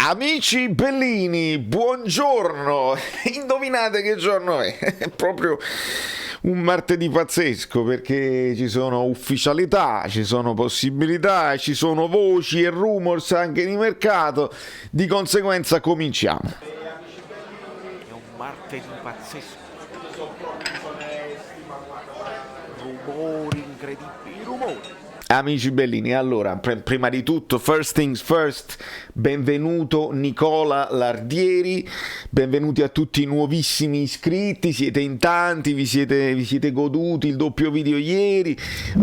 Amici bellini, buongiorno! Indovinate che giorno è? È proprio un martedì pazzesco perché ci sono ufficialità, ci sono possibilità, ci sono voci e rumors anche di mercato, di conseguenza cominciamo. È un martedì pazzesco. Rumori incredibili, rumori. Amici bellini, allora, prima di tutto, first things first, benvenuto Nicola Lardieri, benvenuti a tutti i nuovissimi iscritti, siete in tanti, vi siete goduti il doppio video ieri,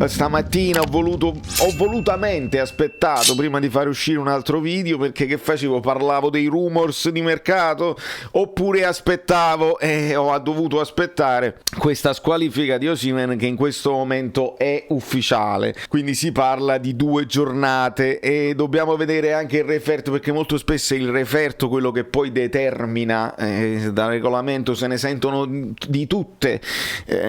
stamattina ho volutamente aspettato prima di fare uscire un altro video, perché che facevo? Parlavo dei rumors di mercato, oppure aspettavo e ho dovuto aspettare questa squalifica di Osimhen che in questo momento è ufficiale, quindi si parla di 2 giornate e dobbiamo vedere anche il referto, perché molto spesso è il referto quello che poi determina, dal regolamento se ne sentono di tutte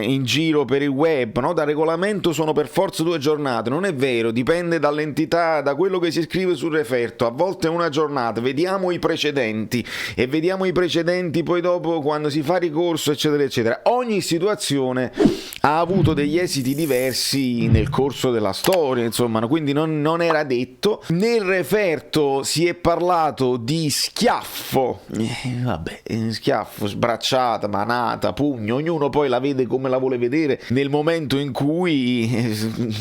in giro per il web, no? Dal regolamento sono per forza 2 giornate, non è vero, dipende dall'entità, da quello che si scrive sul referto, a volte è una giornata, vediamo i precedenti e vediamo i precedenti poi dopo quando si fa ricorso eccetera eccetera. Ogni situazione ha avuto degli esiti diversi nel corso della storia, insomma, quindi non era detto. Nel referto si è parlato di schiaffo, schiaffo, sbracciata, manata, pugno, ognuno poi la vede come la vuole vedere nel momento in cui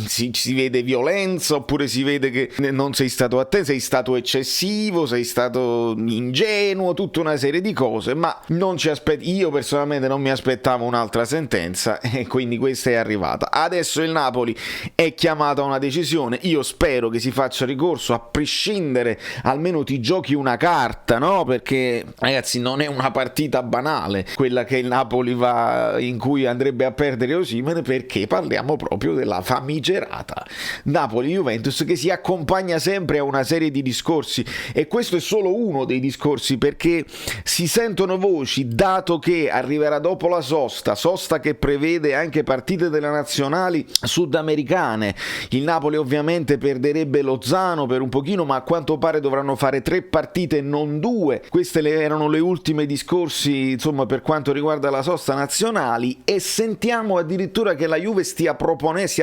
si vede violenza, oppure si vede che non sei stato attento, sei stato eccessivo, sei stato ingenuo, tutta una serie di cose, ma io personalmente non mi aspettavo un'altra sentenza e quindi questa è arrivata. Adesso il Napoli è chiamato a una decisione, io spero che si faccia ricorso, a prescindere almeno ti giochi una carta, no? Perché ragazzi non è una partita banale quella che il Napoli in cui andrebbe a perdere Osimhen, perché parliamo proprio della famigerata Napoli-Juventus che si accompagna sempre a una serie di discorsi, e questo è solo uno dei discorsi, perché si sentono voci, dato che arriverà dopo la sosta che prevede anche partite delle nazionali sudamericane. Il Napoli ovviamente perderebbe Lozano per un pochino, ma a quanto pare dovranno fare 3 partite e non 2. Queste erano le ultime discorsi, insomma, per quanto riguarda la sosta nazionali, e sentiamo addirittura che la Juve stia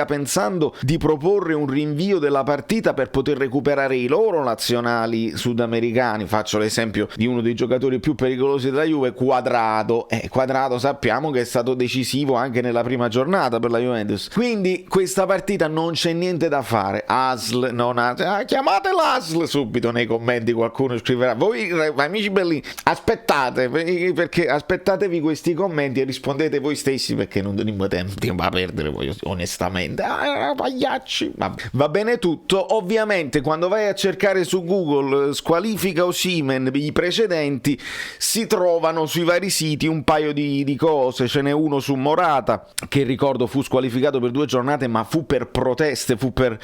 pensando di proporre un rinvio della partita per poter recuperare i loro nazionali sudamericani. Faccio l'esempio di uno dei giocatori più pericolosi della Juve, Quadrado. Quadrado sappiamo che è stato decisivo anche nella prima giornata per la Juventus, quindi questa partita non c'è niente da fare. ASL chiamate l'ASL subito nei commenti, qualcuno scriverà. Voi amici belli, perché aspettatevi questi commenti e rispondete voi stessi, perché non abbiamo tempo a perdere voi, onestamente. Pagliacci. Va bene tutto. Ovviamente quando vai a cercare su Google squalifica Osimhen, i precedenti, si trovano sui vari siti un paio di cose. Ce n'è uno su Morata, che ricordo fu squalificato per 2 giornate, ma fu per proteste, fu per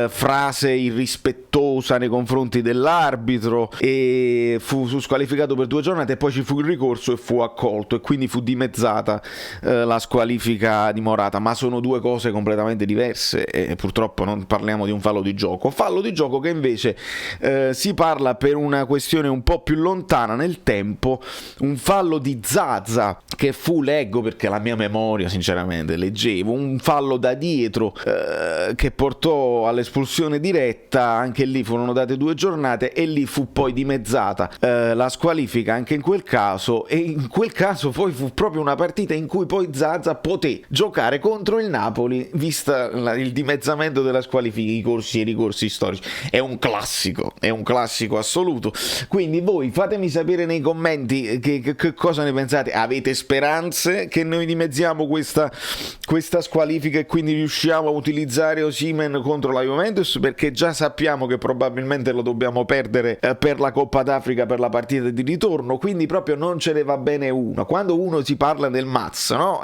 frase irrispettosa nei confronti dell'arbitro, e fu squalificato per 2 giornate, e poi ci fu il ricorso e fu accolto, e quindi fu dimezzata la squalifica di Morata. Ma sono 2 cose completamente diverse, e purtroppo non parliamo di un fallo di gioco che invece si parla per una questione un po' più lontana nel tempo, un fallo di Zaza che leggo perché la mia memoria sinceramente leggevo, un fallo da dietro che portò all'espulsione diretta. Anche lì furono date 2 giornate e lì fu poi dimezzata la squalifica anche in quel caso, e in quel caso poi fu proprio una partita in cui poi Zaza poté giocare contro il Napoli, vista il dimezzamento della squalifica, i corsi e i ricorsi storici. È un classico assoluto. Quindi voi fatemi sapere nei commenti che cosa ne pensate. Avete speranze che noi dimezziamo questa squalifica e quindi riusciamo a utilizzare Osimhen contro la Juventus? Perché già sappiamo che probabilmente lo dobbiamo perdere per la Coppa d'Africa, per la partita di ritorno. giorno, quindi proprio non ce ne va bene uno. Quando uno si parla del mazzo, no?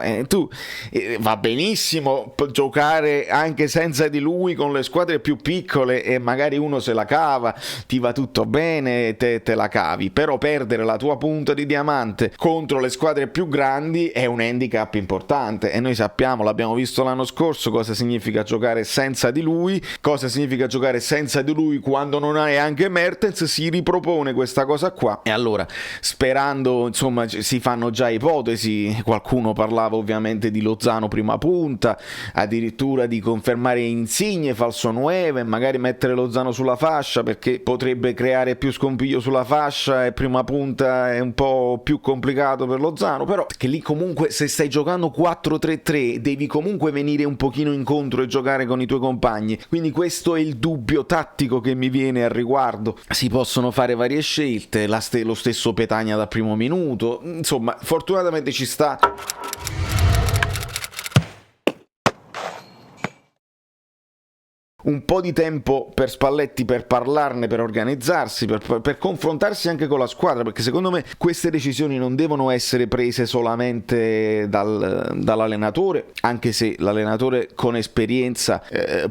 Va benissimo giocare anche senza di lui con le squadre più piccole e magari uno se la cava, ti va tutto bene, te la cavi, però perdere la tua punta di diamante contro le squadre più grandi è un handicap importante, e noi sappiamo, l'abbiamo visto l'anno scorso, cosa significa giocare senza di lui, cosa significa giocare senza di lui quando non hai anche Mertens. Si ripropone questa cosa qua, e allora, sperando, insomma, si fanno già ipotesi, qualcuno parlava ovviamente di Lozano prima punta, addirittura di confermare Insigne falso 9, magari mettere Lozano sulla fascia, perché potrebbe creare più scompiglio sulla fascia, e prima punta è un po' più complicato per Lozano, però che lì comunque, se stai giocando 4-3-3, devi comunque venire un pochino incontro e giocare con i tuoi compagni, quindi questo è il dubbio tattico che mi viene al riguardo. Si possono fare varie scelte, lo stesso Petagna da primo minuto, insomma, fortunatamente ci sta. Un po' di tempo per Spalletti per parlarne, per organizzarsi, per confrontarsi anche con la squadra, perché secondo me queste decisioni non devono essere prese solamente dall'allenatore, anche se l'allenatore con esperienza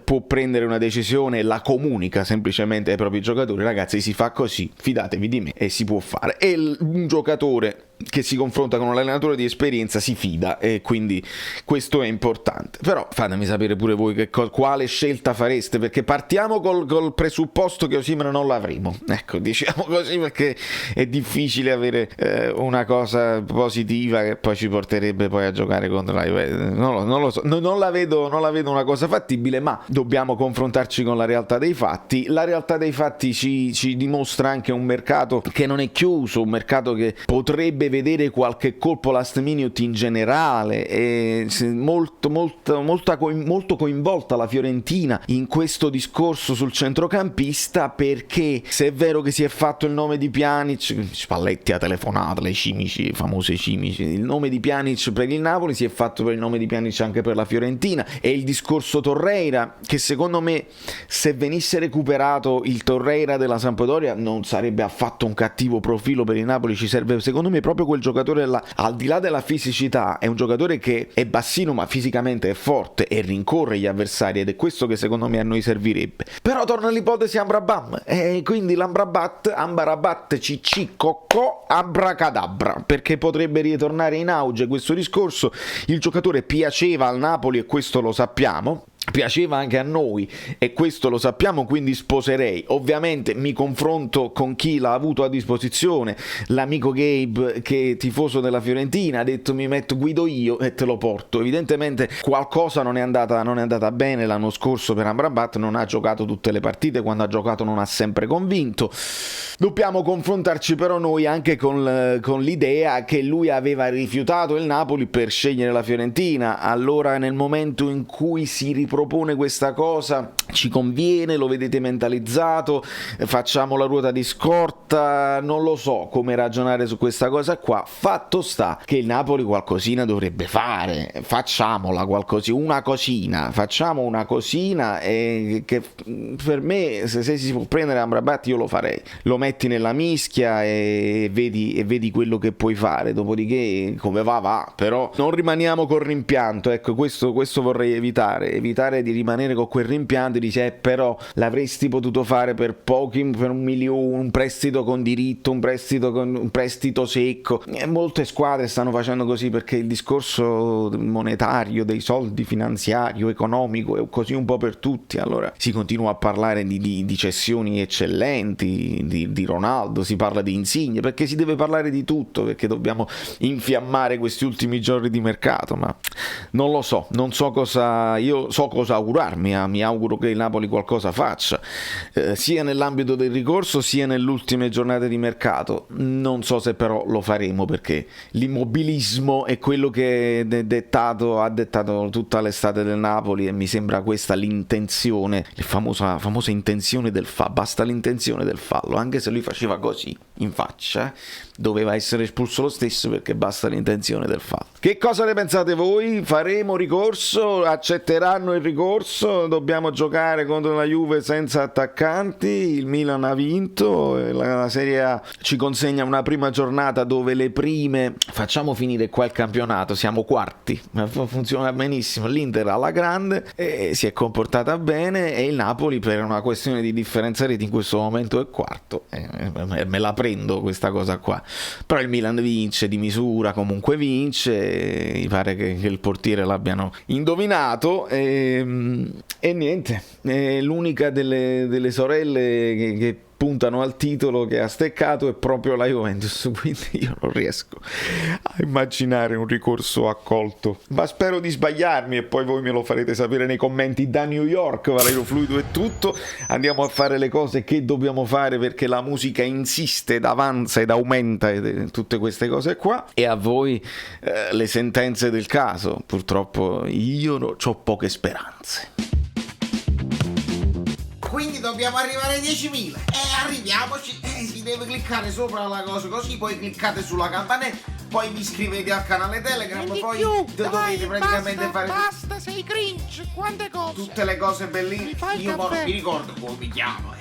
può prendere una decisione e la comunica semplicemente ai propri giocatori: ragazzi, si fa così, fidatevi di me, e si può fare. E un giocatore che si confronta con un allenatore di esperienza si fida, e quindi questo è importante. Però fatemi sapere pure voi quale scelta fareste, perché partiamo col presupposto che Osimhen non l'avremo, ecco, diciamo così, perché è difficile avere una cosa positiva che poi ci porterebbe poi a giocare contro la Juventus. Non lo so, non la vedo una cosa fattibile, ma dobbiamo confrontarci con la realtà dei fatti. La realtà dei fatti ci dimostra anche un mercato che non è chiuso, un mercato che potrebbe vedere qualche colpo last minute in generale, e molto coinvolta la Fiorentina in questo discorso sul centrocampista, perché se è vero che si è fatto il nome di Pjanic, Spalletti ha telefonato, le cimici, famose cimici, il nome di Pjanic per il Napoli, si è fatto per il nome di Pjanic anche per la Fiorentina, e il discorso Torreira, che secondo me, se venisse recuperato il Torreira della Sampdoria, non sarebbe affatto un cattivo profilo per il Napoli. Ci serve secondo me proprio quel giocatore là, al di là della fisicità, è un giocatore che è bassino ma fisicamente è forte e rincorre gli avversari, ed è questo che secondo me a noi servirebbe. Però torna l'ipotesi Amrabat, e quindi l'Amrabat CC Cocco Abracadabra, perché potrebbe ritornare in auge questo discorso. Il giocatore piaceva al Napoli e questo lo sappiamo, piaceva anche a noi e questo lo sappiamo, quindi sposerei. Ovviamente mi confronto con chi l'ha avuto a disposizione. L'amico Gabe, che è tifoso della Fiorentina, ha detto: guido io e te lo porto. Evidentemente qualcosa non è andata bene l'anno scorso per Amrabat, non ha giocato tutte le partite, quando ha giocato non ha sempre convinto. Dobbiamo confrontarci però noi anche con l'idea che lui aveva rifiutato il Napoli per scegliere la Fiorentina. Allora, nel momento in cui si ripropone questa cosa, ci conviene? Lo vedete mentalizzato? Facciamo la ruota di scorta? Non lo so come ragionare su questa cosa qua. Fatto sta che il Napoli qualcosina dovrebbe fare, facciamola facciamo una cosina, e che per me, se si può prendere Amrabat, io lo farei. Lo metti nella mischia e vedi quello che puoi fare, dopodiché come va, però non rimaniamo col rimpianto, ecco, questo vorrei evitare di rimanere con quel rimpianto e dice però l'avresti potuto fare per pochi, per 1 milione, un prestito con diritto, un prestito secco. Molte squadre stanno facendo così, perché il discorso monetario, dei soldi, finanziario, economico, è così un po' per tutti. Allora si continua a parlare di cessioni eccellenti, di Ronaldo, si parla di Insigne, perché si deve parlare di tutto, perché dobbiamo infiammare questi ultimi giorni di mercato. Ma non lo so, io so cosa augurarmi, mi auguro che il Napoli qualcosa faccia, sia nell'ambito del ricorso sia nelle ultime giornate di mercato. Non so se però lo faremo, perché l'immobilismo è quello che ha dettato tutta l'estate del Napoli, e mi sembra questa l'intenzione, la famosa intenzione del fallo. Basta l'intenzione del fallo, anche se lui faceva così in faccia, doveva essere espulso lo stesso, perché basta l'intenzione del fallo. Che cosa ne pensate voi? Faremo ricorso? Accetteranno il ricorso, dobbiamo giocare contro la Juve senza attaccanti, il Milan ha vinto, la Serie A ci consegna una prima giornata dove le prime, facciamo finire qua il campionato, siamo quarti, funziona benissimo, l'Inter alla grande e si è comportata bene e il Napoli per una questione di differenza reti in questo momento è quarto, me la prendo questa cosa qua, però il Milan vince di misura, comunque vince, mi pare che il portiere l'abbiano indovinato e niente, è l'unica delle sorelle che puntano al titolo che ha steccato è proprio la Juventus, quindi io non riesco a immaginare un ricorso accolto, ma spero di sbagliarmi e poi voi me lo farete sapere nei commenti. Da New York, Valerio Fluido è tutto, andiamo a fare le cose che dobbiamo fare perché la musica insiste ed avanza ed aumenta e tutte queste cose qua, e a voi le sentenze del caso. Purtroppo io ho poche speranze. Quindi dobbiamo arrivare ai 10.000 arriviamoci, si deve cliccare sopra la cosa così, poi cliccate sulla campanella, poi vi iscrivete al canale Telegram, poi dovete praticamente fare basta, sei cringe, quante cose, tutte le cose bellissime. Io caffè. mi ricordo come mi chiamo,